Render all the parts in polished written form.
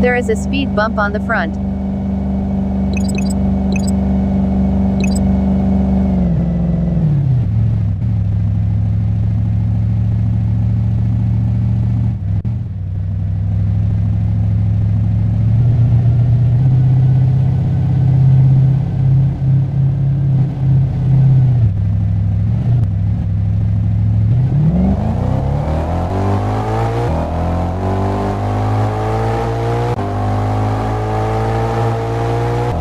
There is a speed bump on the front.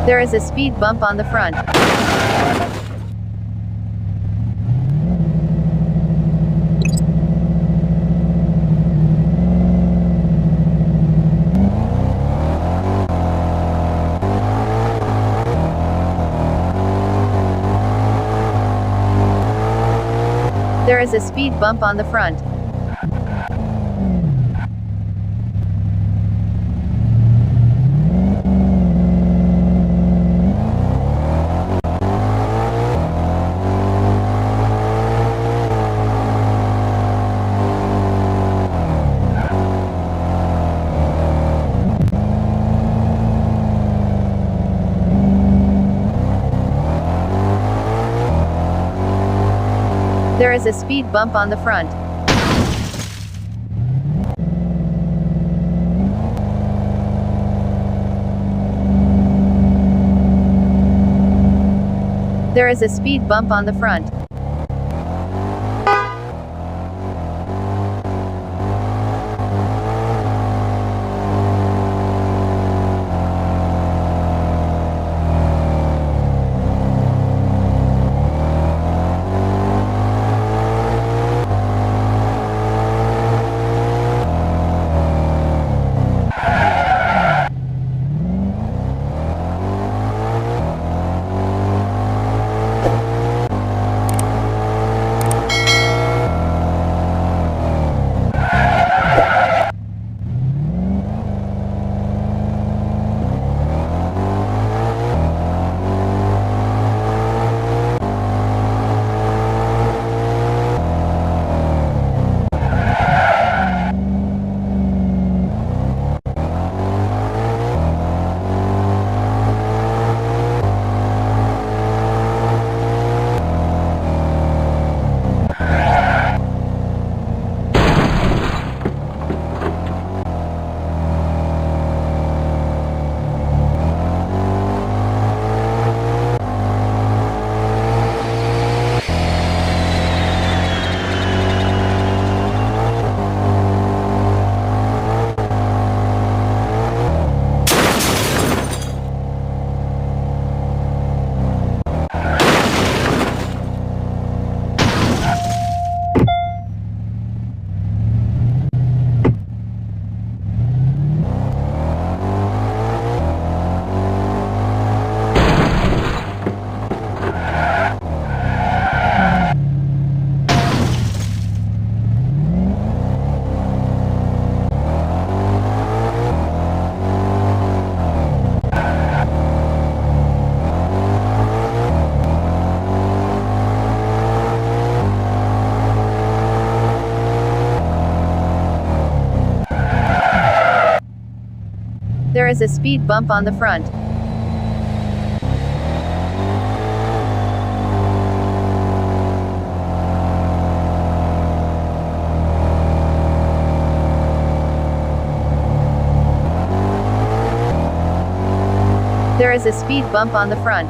There is a speed bump on the front. There is a speed bump on the front. There is a speed bump on the front. There is a speed bump on the front. There is a speed bump on the front. There is a speed bump on the front.